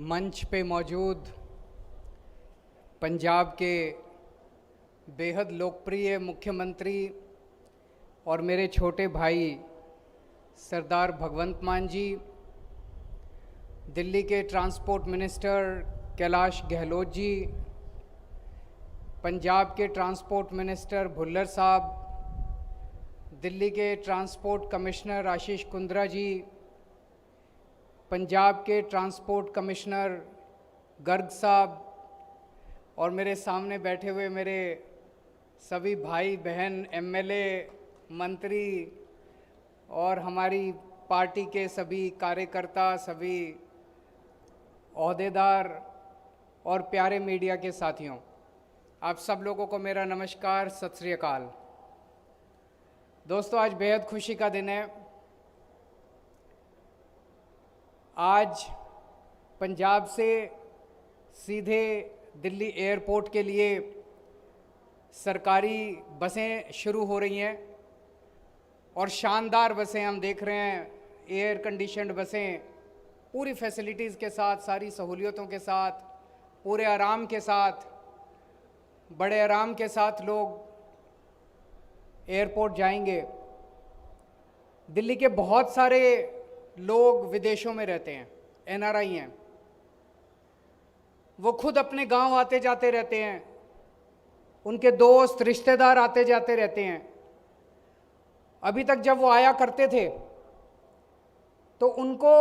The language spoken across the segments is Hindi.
मंच पे मौजूद पंजाब के बेहद लोकप्रिय मुख्यमंत्री और मेरे छोटे भाई सरदार भगवंत मान जी, दिल्ली के ट्रांसपोर्ट मिनिस्टर कैलाश गहलोत जी, पंजाब के ट्रांसपोर्ट मिनिस्टर भुल्लर साहब, दिल्ली के ट्रांसपोर्ट कमिश्नर आशीष कुंद्रा जी, पंजाब के ट्रांसपोर्ट कमिश्नर गर्ग साहब और मेरे सामने बैठे हुए मेरे सभी भाई बहन एमएलए, मंत्री और हमारी पार्टी के सभी कार्यकर्ता, सभी ओहदेदार और प्यारे मीडिया के साथियों, आप सब लोगों को मेरा नमस्कार, सत श्री अकाल। दोस्तों, आज बेहद खुशी का दिन है। आज पंजाब से सीधे दिल्ली एयरपोर्ट के लिए सरकारी बसें शुरू हो रही हैं और शानदार बसें हम देख रहे हैं। एयर कंडीशन्ड बसें पूरी फैसिलिटीज़ के साथ, सारी सहूलियतों के साथ, पूरे आराम के साथ, बड़े आराम के साथ लोग एयरपोर्ट जाएंगे। दिल्ली के बहुत सारे लोग विदेशों में रहते हैं, एनआरआई हैं, वो खुद अपने गांव आते जाते रहते हैं, उनके दोस्त रिश्तेदार आते जाते रहते हैं। अभी तक जब वो आया करते थे तो उनको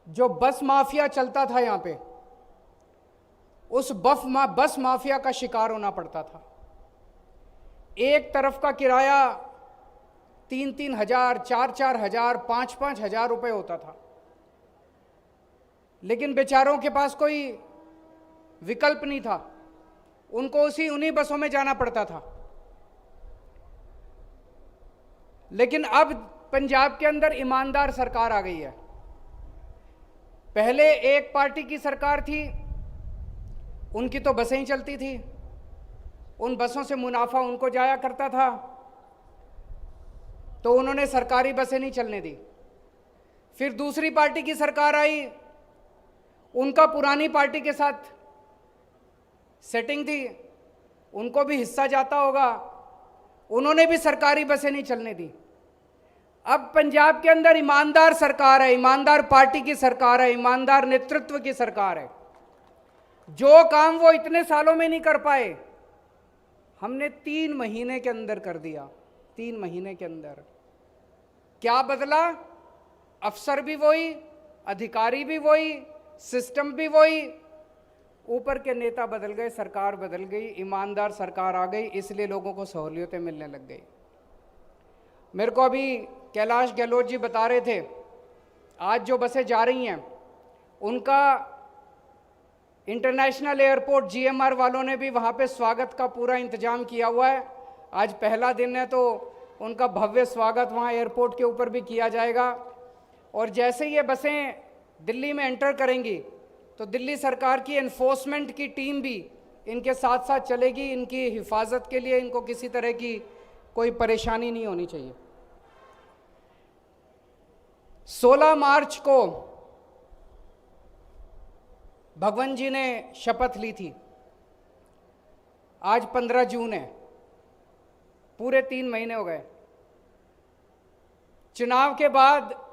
जो बस माफिया चलता था यहाँ पे, उस बस माफिया का शिकार होना पड़ता था। एक तरफ का किराया 3-3 हजार, 4-4 हजार, 5-5 हजार रुपये होता था, लेकिन बेचारों के पास कोई विकल्प नहीं था, उनको उन्हीं बसों में जाना पड़ता था। लेकिन अब पंजाब के अंदर ईमानदार सरकार आ गई है। पहले एक पार्टी की सरकार थी, उनकी तो बसें ही चलती थी, उन बसों से मुनाफा उनको जाया करता था, तो उन्होंने सरकारी बसें नहीं चलने दी। फिर दूसरी पार्टी की सरकार आई, उनका पुरानी पार्टी के साथ सेटिंग थी, उनको भी हिस्सा जाता होगा, उन्होंने भी सरकारी बसें नहीं चलने दी। अब पंजाब के अंदर ईमानदार सरकार है, ईमानदार पार्टी की सरकार है, ईमानदार नेतृत्व की सरकार है। जो काम वो इतने सालों में नहीं कर पाए, हमने 3 महीने के अंदर कर दिया। 3 महीने के अंदर क्या बदला? अफसर भी वही, अधिकारी भी वही, सिस्टम भी वही, ऊपर के नेता बदल गए, सरकार बदल गई, ईमानदार सरकार आ गई, इसलिए लोगों को सहूलियतें मिलने लग गई। मेरे को अभी कैलाश गहलोत जी बता रहे थे, आज जो बसें जा रही हैं उनका इंटरनेशनल एयरपोर्ट जीएमआर वालों ने भी वहाँ पे स्वागत का पूरा इंतजाम किया हुआ है। आज पहला दिन है तो उनका भव्य स्वागत वहाँ एयरपोर्ट के ऊपर भी किया जाएगा। और जैसे ये बसें दिल्ली में एंटर करेंगी तो दिल्ली सरकार की एनफोर्समेंट की टीम भी इनके साथ साथ चलेगी। इनकी हिफाजत के लिए इनको किसी तरह की कोई परेशानी नहीं होनी चाहिए। 16 मार्च को भगवंत जी ने शपथ ली थी, आज 15 जून है, पूरे 3 महीने हो गए। चुनाव के बाद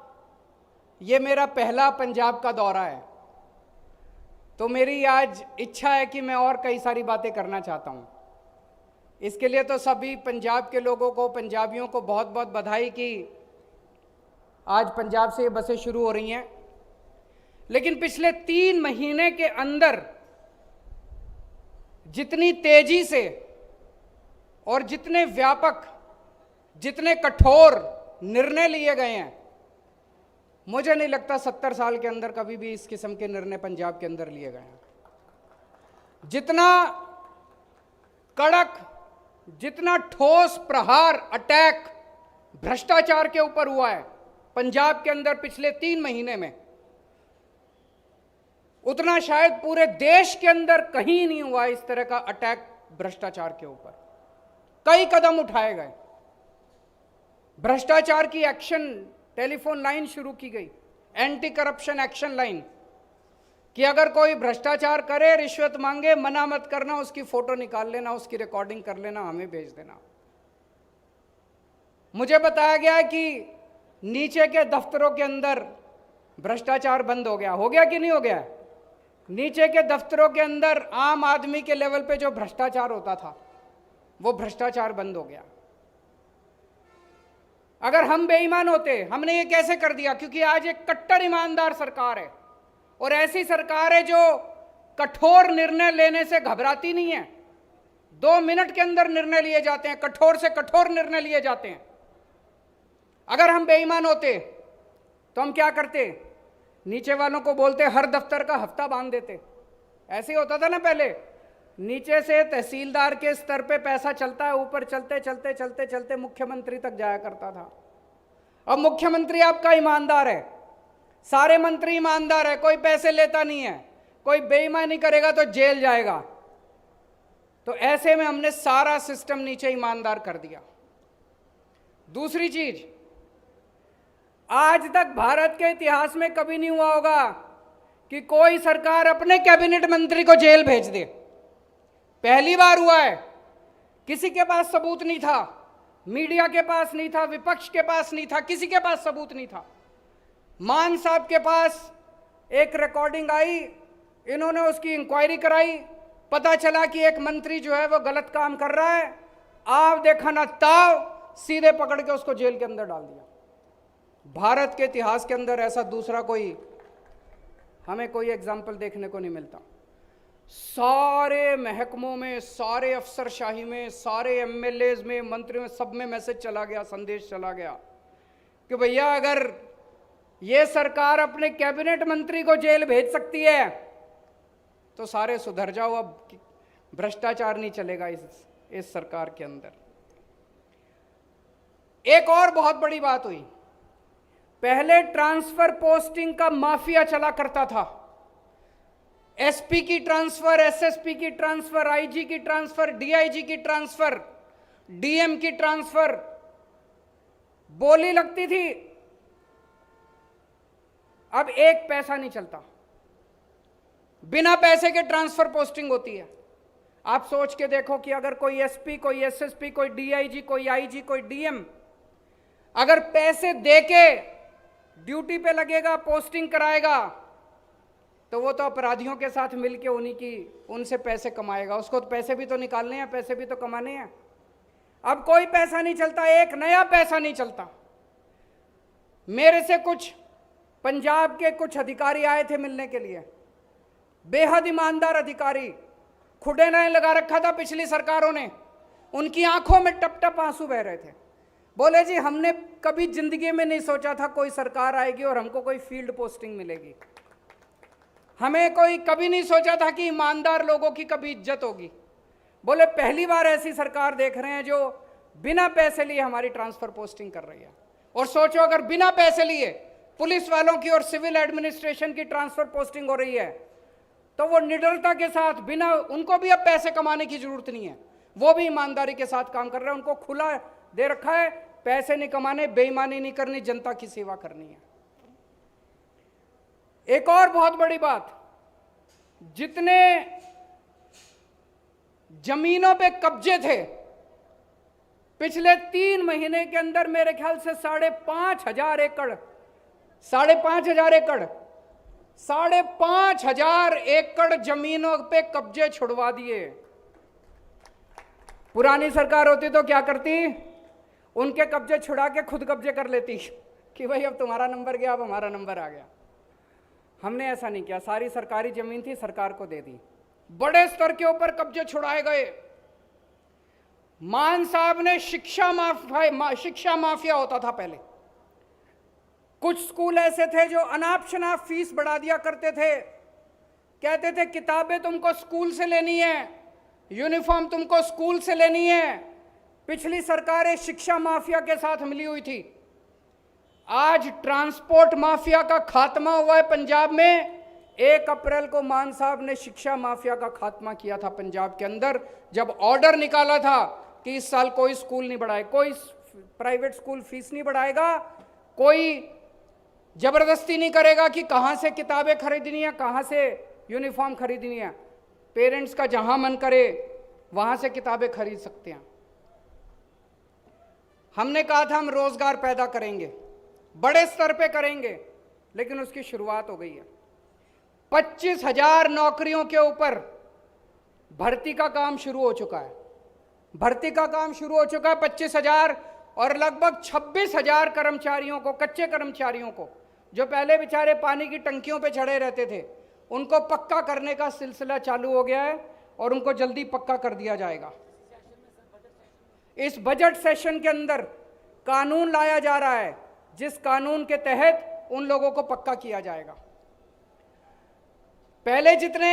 ये मेरा पहला पंजाब का दौरा है, तो मेरी आज इच्छा है कि मैं और कई सारी बातें करना चाहता हूँ। इसके लिए तो सभी पंजाब के लोगों को, पंजाबियों को बहुत बहुत बधाई कि आज पंजाब से ये बसें शुरू हो रही हैं। लेकिन पिछले 3 महीने के अंदर जितनी तेजी से और जितने व्यापक, जितने कठोर निर्णय लिए गए हैं, मुझे नहीं लगता 70 साल के अंदर कभी भी इस किस्म के निर्णय पंजाब के अंदर लिए गए हैं। जितना कड़क, जितना ठोस प्रहार, अटैक भ्रष्टाचार के ऊपर हुआ है पंजाब के अंदर पिछले 3 महीने में, उतना शायद पूरे देश के अंदर कहीं नहीं हुआ इस तरह का अटैक भ्रष्टाचार के ऊपर। कई कदम उठाए गए, भ्रष्टाचार की एक्शन टेलीफोन लाइन शुरू की गई, एंटी करप्शन एक्शन लाइन, कि अगर कोई भ्रष्टाचार करे, रिश्वत मांगे, मना मत करना, उसकी फोटो निकाल लेना, उसकी रिकॉर्डिंग कर लेना, हमें भेज देना। मुझे बताया गया कि नीचे के दफ्तरों के अंदर भ्रष्टाचार बंद हो गया कि नहीं हो गया? नीचे के दफ्तरों के अंदर आम आदमी के लेवल पे जो भ्रष्टाचार होता था वो भ्रष्टाचार बंद हो गया। अगर हम बेईमान होते, हमने ये कैसे कर दिया? क्योंकि आज एक कट्टर ईमानदार सरकार है और ऐसी सरकार है जो कठोर निर्णय लेने से घबराती नहीं है। 2 मिनट के अंदर निर्णय लिए जाते हैं, कठोर से कठोर निर्णय लिए जाते हैं। अगर हम बेईमान होते तो हम क्या करते? नीचे वालों को बोलते हर दफ्तर का हफ्ता बांध देते। ऐसे ही होता था ना पहले, नीचे से तहसीलदार के स्तर पे पैसा चलता है, ऊपर चलते चलते चलते चलते मुख्यमंत्री तक जाया करता था। अब मुख्यमंत्री आपका ईमानदार है, सारे मंत्री ईमानदार है, कोई पैसे लेता नहीं है, कोई बेईमानी करेगा तो जेल जाएगा। तो ऐसे में हमने सारा सिस्टम नीचे ईमानदार कर दिया। दूसरी चीज, आज तक भारत के इतिहास में कभी नहीं हुआ होगा कि कोई सरकार अपने कैबिनेट मंत्री को जेल भेज दे। पहली बार हुआ है। किसी के पास सबूत नहीं था, मीडिया के पास नहीं था, विपक्ष के पास नहीं था, किसी के पास सबूत नहीं था। मान साहब के पास एक रिकॉर्डिंग आई, इन्होंने उसकी इंक्वायरी कराई, पता चला कि एक मंत्री जो है वो गलत काम कर रहा है। आव देखा ना ताव, सीधे पकड़ के उसको जेल के अंदर डाल दिया। भारत के इतिहास के अंदर ऐसा दूसरा हमें कोई एग्जाम्पल देखने को नहीं मिलता। सारे महकमों में, सारे अफसरशाही में, सारे एमएलएज में, मंत्रियों में, सब में मैसेज चला गया, संदेश चला गया कि भैया अगर ये सरकार अपने कैबिनेट मंत्री को जेल भेज सकती है तो सारे सुधर जाओ, अब भ्रष्टाचार नहीं चलेगा इस सरकार के अंदर। एक और बहुत बड़ी बात हुई, पहले ट्रांसफर पोस्टिंग का माफिया चला करता था। एसपी की ट्रांसफर, एसएसपी की ट्रांसफर, आईजी की ट्रांसफर, डीआईजी की ट्रांसफर, डीएम की ट्रांसफर, बोली लगती थी। अब एक पैसा नहीं चलता, बिना पैसे के ट्रांसफर पोस्टिंग होती है। आप सोच के देखो कि अगर कोई एसपी, कोई एसएसपी, कोई डीआईजी, कोई आईजी, कोई डीएम अगर पैसे देके ड्यूटी पे लगेगा, पोस्टिंग कराएगा, तो वो तो अपराधियों के साथ मिलके उनसे पैसे कमाएगा। उसको तो पैसे भी तो निकालने हैं, पैसे भी तो कमाने हैं। अब कोई पैसा नहीं चलता, एक नया पैसा नहीं चलता। मेरे से कुछ पंजाब के कुछ अधिकारी आए थे मिलने के लिए, बेहद ईमानदार अधिकारी, खुडे ने लगा रखा था पिछली सरकारों ने, उनकी आंखों में टप टप आंसू बह रहे थे। बोले जी हमने कभी जिंदगी में नहीं सोचा था कोई सरकार आएगी और हमको कोई फील्ड पोस्टिंग मिलेगी। हमें कोई कभी नहीं सोचा था कि ईमानदार लोगों की कभी इज्जत होगी। बोले पहली बार ऐसी सरकार देख रहे हैं जो बिना पैसे लिए हमारी ट्रांसफर पोस्टिंग कर रही है। और सोचो अगर बिना पैसे लिए पुलिस वालों की और सिविल एडमिनिस्ट्रेशन की ट्रांसफर पोस्टिंग हो रही है तो वो निडरता के साथ, बिना, उनको भी अब पैसे कमाने की जरूरत नहीं है, वो भी ईमानदारी के साथ काम कर रहे हैं। उनको खुला दे रखा है, पैसे नहीं कमाने, बेईमानी नहीं करनी, जनता की सेवा करनी है। एक और बहुत बड़ी बात, जितने जमीनों पे कब्जे थे पिछले 3 महीने के अंदर मेरे ख्याल से 5,500 एकड़ 5,500 एकड़ जमीनों पे कब्जे छुड़वा दिए। पुरानी सरकार होती तो क्या करती? उनके कब्जे छुड़ा के खुद कब्जे कर लेती कि भाई अब तुम्हारा नंबर गया, अब हमारा नंबर आ गया। हमने ऐसा नहीं किया, सारी सरकारी जमीन थी, सरकार को दे दी। बड़े स्तर के ऊपर कब्जे छुड़ाए गए। मान साहब ने शिक्षा माफिया होता था पहले। कुछ स्कूल ऐसे थे जो अनाप शनाप फीस बढ़ा दिया करते थे, कहते थे किताबें तुमको स्कूल से लेनी है, यूनिफॉर्म तुमको स्कूल से लेनी है। पिछली सरकारें शिक्षा माफिया के साथ मिली हुई थी। आज ट्रांसपोर्ट माफिया का खात्मा हुआ है पंजाब में। 1 अप्रैल को मान साहब ने शिक्षा माफिया का खात्मा किया था पंजाब के अंदर, जब ऑर्डर निकाला था कि इस साल कोई स्कूल नहीं बढ़ाए, कोई प्राइवेट स्कूल फीस नहीं बढ़ाएगा, कोई जबरदस्ती नहीं करेगा कि कहाँ से किताबें खरीदनी है, कहाँ से यूनिफॉर्म खरीदनी है। पेरेंट्स का जहाँ मन करे वहाँ से किताबें खरीद सकते हैं। हमने कहा था हम रोजगार पैदा करेंगे, बड़े स्तर पे करेंगे, लेकिन उसकी शुरुआत हो गई है। 25,000 नौकरियों के ऊपर भर्ती का काम शुरू हो चुका है। भर्ती का काम शुरू हो चुका है 25,000, और लगभग 26,000 कर्मचारियों को, कच्चे कर्मचारियों को, जो पहले बेचारे पानी की टंकियों पे चढ़े रहते थे, उनको पक्का करने का सिलसिला चालू हो गया है और उनको जल्दी पक्का कर दिया जाएगा। इस बजट सेशन के अंदर कानून लाया जा रहा है जिस कानून के तहत उन लोगों को पक्का किया जाएगा। पहले जितने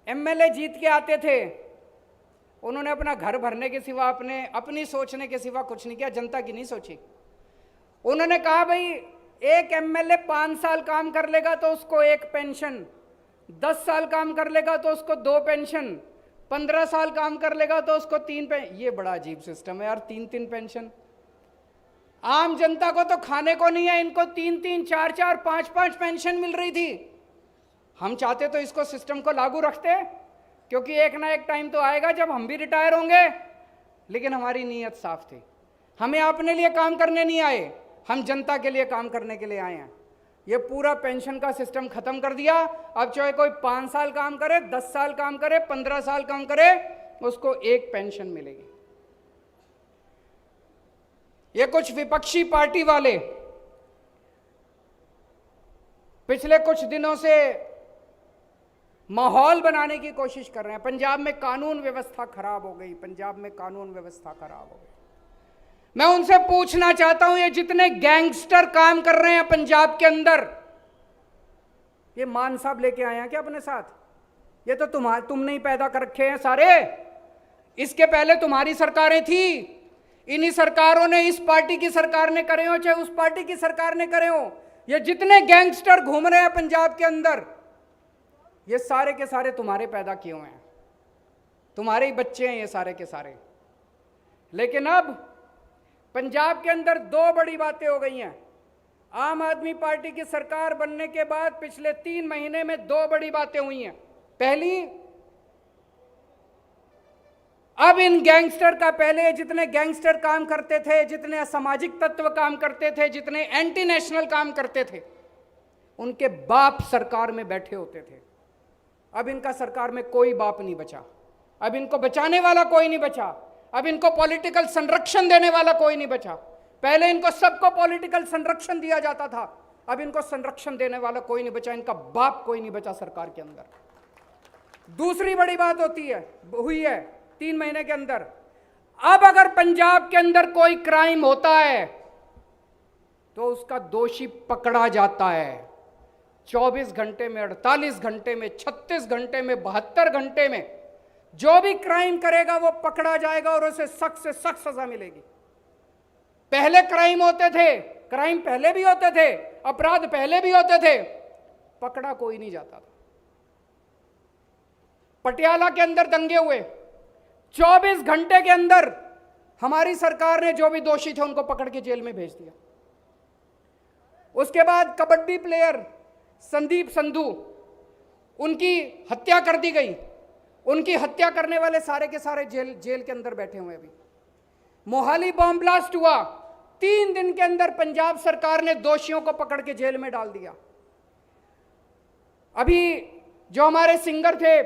एमएलए जीत के आते थे उन्होंने अपना घर भरने के सिवा, अपनी सोचने के सिवा कुछ नहीं किया, जनता की नहीं सोची। उन्होंने कहा भाई एक एमएलए 5 साल काम कर लेगा तो उसको 1 पेंशन, 10 साल काम कर लेगा तो उसको 2 पेंशन, 15 साल काम कर लेगा तो उसको 3 पेंशन। ये बड़ा अजीब सिस्टम है यार, 3-3 पेंशन। आम जनता को तो खाने को नहीं है, इनको 3-3, 4-4, 5-5 पेंशन मिल रही थी। हम चाहते तो इसको सिस्टम को लागू रखते, क्योंकि एक ना एक टाइम तो आएगा जब हम भी रिटायर होंगे। लेकिन हमारी नीयत साफ थी, हमें अपने लिए काम करने नहीं आए, हम जनता के लिए काम करने के लिए आए हैं। ये पूरा पेंशन का सिस्टम खत्म कर दिया। अब चाहे कोई 5 साल काम करे, 10 साल काम करे, 15 साल काम करे, उसको 1 पेंशन मिलेगी। ये कुछ विपक्षी पार्टी वाले पिछले कुछ दिनों से माहौल बनाने की कोशिश कर रहे हैं। पंजाब में कानून व्यवस्था खराब हो गई, पंजाब में कानून व्यवस्था खराब हो गई। मैं उनसे पूछना चाहता हूं, ये जितने गैंगस्टर काम कर रहे हैं पंजाब के अंदर, ये मान साहब लेके आए हैं क्या अपने साथ? ये तो तुमने ही पैदा कर रखे हैं सारे। इसके पहले तुम्हारी सरकारें थी, इन्हीं सरकारों ने, इस पार्टी की सरकार ने करे हो चाहे उस पार्टी की सरकार ने करे हो, ये जितने गैंगस्टर घूम रहे हैं पंजाब के अंदर, ये सारे के सारे तुम्हारे पैदा किए हुए हैं, तुम्हारे ही बच्चे हैं ये सारे के सारे। लेकिन अब पंजाब के अंदर 2 बड़ी बातें हो गई हैं। आम आदमी पार्टी की सरकार बनने के बाद पिछले 3 महीने में 2 बड़ी बातें हुई हैं। पहली, अब इन गैंगस्टर का, पहले जितने गैंगस्टर काम करते थे, जितने असामाजिक तत्व काम करते थे, जितने एंटी नेशनल काम करते थे, उनके बाप सरकार में बैठे होते थे। अब इनका सरकार में कोई बाप नहीं बचा, अब इनको बचाने वाला कोई नहीं बचा, अब इनको पॉलिटिकल संरक्षण देने वाला कोई नहीं बचा। पहले इनको सबको पॉलिटिकल संरक्षण दिया जाता था, अब इनको संरक्षण देने वाला कोई नहीं बचा, इनका बाप कोई नहीं बचा सरकार के अंदर। दूसरी बड़ी बात हुई है 3 महीने के अंदर, अब अगर पंजाब के अंदर कोई क्राइम होता है तो उसका दोषी पकड़ा जाता है। 24 घंटे में, 48 घंटे में, 36 घंटे में, 72 घंटे में जो भी क्राइम करेगा वो पकड़ा जाएगा और उसे सख्त से सख्त सजा मिलेगी। पहले क्राइम होते थे, क्राइम पहले भी होते थे, अपराध पहले भी होते थे, पकड़ा कोई नहीं जाता था। पटियाला के अंदर दंगे हुए, 24 घंटे के अंदर हमारी सरकार ने जो भी दोषी थे उनको पकड़ के जेल में भेज दिया। उसके बाद कबड्डी प्लेयर संदीप संधू, उनकी हत्या कर दी गई। उनकी हत्या करने वाले सारे के सारे जेल के अंदर बैठे हुए। अभी मोहाली बॉम्ब ब्लास्ट हुआ, 3 दिन के अंदर पंजाब सरकार ने दोषियों को पकड़ के जेल में डाल दिया। अभी जो हमारे सिंगर थे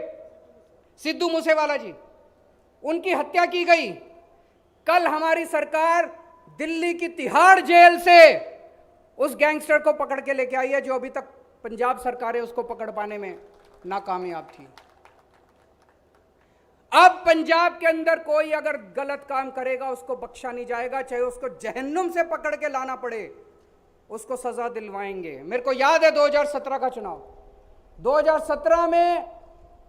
सिद्धू मूसेवाला जी, उनकी हत्या की गई। कल हमारी सरकार दिल्ली की तिहाड़ जेल से उस गैंगस्टर को पकड़ के लेके आई है जो अभी तक पंजाब सरकार उसको पकड़ पाने में नाकामयाब थी। अब पंजाब के अंदर कोई अगर गलत काम करेगा उसको बख्शा नहीं जाएगा, चाहे उसको जहन्नुम से पकड़ के लाना पड़े, उसको सजा दिलवाएंगे। मेरे को याद है 2017 का चुनाव, 2017 में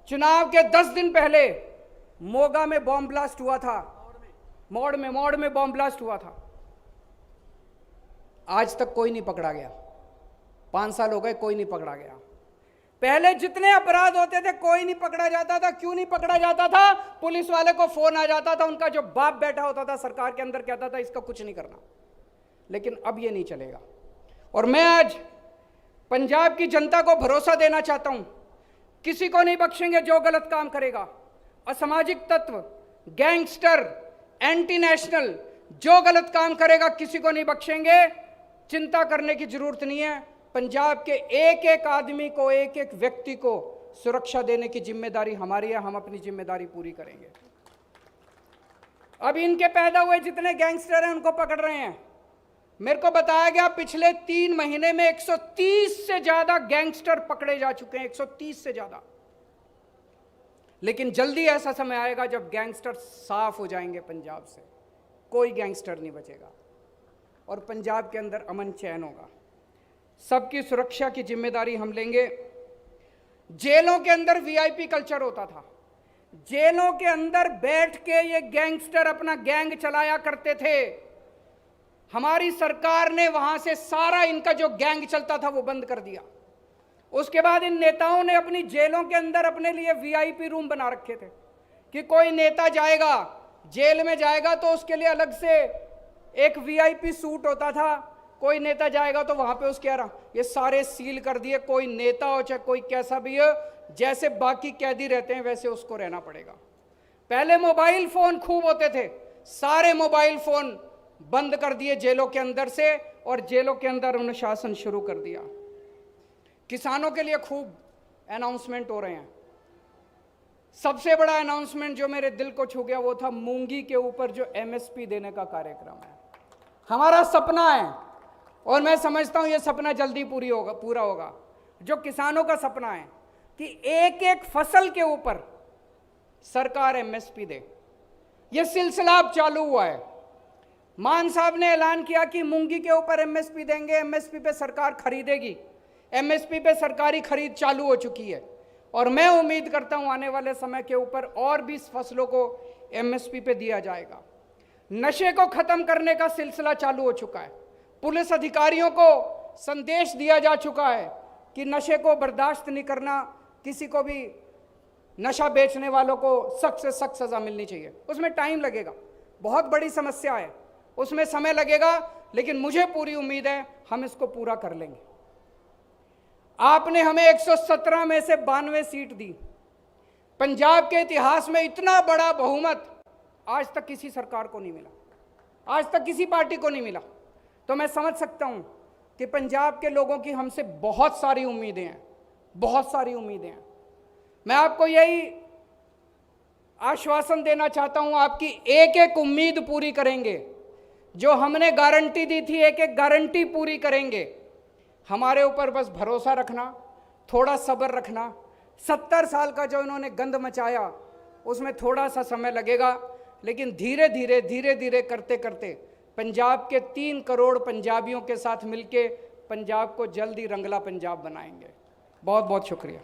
चुनाव के 10 दिन पहले मोगा में बॉम्ब ब्लास्ट हुआ था, मौड़ में बॉम्ब ब्लास्ट हुआ था। आज तक कोई नहीं पकड़ा गया, 5 साल हो गए कोई नहीं पकड़ा गया। पहले जितने अपराध होते थे कोई नहीं पकड़ा जाता था। क्यों नहीं पकड़ा जाता था? पुलिस वाले को फोन आ जाता था, उनका जो बाप बैठा होता था सरकार के अंदर कहता था इसका कुछ नहीं करना। लेकिन अब ये नहीं चलेगा। और मैं आज पंजाब की जनता को भरोसा देना चाहता हूं, किसी को नहीं बख्शेंगे जो गलत काम करेगा। असामाजिक तत्व, गैंगस्टर, एंटी नेशनल जो गलत काम करेगा किसी को नहीं बख्शेंगे। चिंता करने की जरूरत नहीं है। पंजाब के एक एक आदमी को, एक एक व्यक्ति को सुरक्षा देने की जिम्मेदारी हमारी है। हम अपनी जिम्मेदारी पूरी करेंगे। अब इनके पैदा हुए जितने गैंगस्टर हैं उनको पकड़ रहे हैं। मेरे को बताया गया पिछले 3 महीने में 130 से ज्यादा गैंगस्टर पकड़े जा चुके हैं, 130 से ज्यादा। लेकिन जल्दी ऐसा समय आएगा जब गैंगस्टर साफ हो जाएंगे पंजाब से, कोई गैंगस्टर नहीं बचेगा और पंजाब के अंदर अमन चैन होगा। सबकी सुरक्षा की जिम्मेदारी हम लेंगे। जेलों के अंदर वीआईपी कल्चर होता था। जेलों के अंदर बैठ के ये गैंगस्टर अपना गैंग चलाया करते थे। हमारी सरकार ने वहां से सारा इनका जो गैंग चलता था वो बंद कर दिया। उसके बाद इन नेताओं ने अपनी जेलों के अंदर अपने लिए वीआईपी रूम बना रखे थे कि कोई नेता जाएगा, जेल में जाएगा तो उसके लिए अलग से एक वीआईपी सूट होता था। कोई नेता जाएगा तो वहां पे उसके ये सारे सील कर दिए। कोई नेता हो चाहे कोई कैसा भी हो, जैसे बाकी कैदी रहते हैं वैसे उसको रहना पड़ेगा। पहले मोबाइल फोन खूब होते थे, सारे मोबाइल फोन बंद कर दिए जेलों के अंदर से और जेलों के अंदर अनुशासन शुरू कर दिया। किसानों के लिए खूब अनाउंसमेंट हो रहे हैं। सबसे बड़ा अनाउंसमेंट जो मेरे दिल को छू गया वो था मूंगी के ऊपर जो एमएसपी देने का कार्यक्रम है। हमारा सपना है और मैं समझता हूं यह सपना जल्दी पूरा होगा। जो किसानों का सपना है कि एक एक फसल के ऊपर सरकार एमएसपी दे, यह सिलसिला अब चालू हुआ है। मान साहब ने ऐलान किया कि मूंगी के ऊपर एमएसपी देंगे, एमएसपी पे सरकार खरीदेगी। एमएसपी पे सरकारी खरीद चालू हो चुकी है और मैं उम्मीद करता हूं आने वाले समय के ऊपर और भी फसलों को एमएसपी पे दिया जाएगा। नशे को खत्म करने का सिलसिला चालू हो चुका है। पुलिस अधिकारियों को संदेश दिया जा चुका है कि नशे को बर्दाश्त नहीं करना, किसी को भी नशा बेचने वालों को सख्त से सख्त सजा मिलनी चाहिए। उसमें टाइम लगेगा, बहुत बड़ी समस्या है, उसमें समय लगेगा, लेकिन मुझे पूरी उम्मीद है हम इसको पूरा कर लेंगे। आपने हमें 117 में से 92 सीट दी। पंजाब के इतिहास में इतना बड़ा बहुमत आज तक किसी सरकार को नहीं मिला, आज तक किसी पार्टी को नहीं मिला। तो मैं समझ सकता हूं कि पंजाब के लोगों की हमसे बहुत सारी उम्मीदें हैं, बहुत सारी उम्मीदें हैं। मैं आपको यही आश्वासन देना चाहता हूं, आपकी एक एक उम्मीद पूरी करेंगे। जो हमने गारंटी दी थी एक एक गारंटी पूरी करेंगे। हमारे ऊपर बस भरोसा रखना, थोड़ा सब्र रखना। 70 साल का जो इन्होंने गंद मचाया उसमें थोड़ा सा समय लगेगा, लेकिन धीरे धीरे करते करते पंजाब के 3 करोड़ पंजाबियों के साथ मिलके पंजाब को जल्दी रंगला पंजाब बनाएंगे। बहुत बहुत शुक्रिया।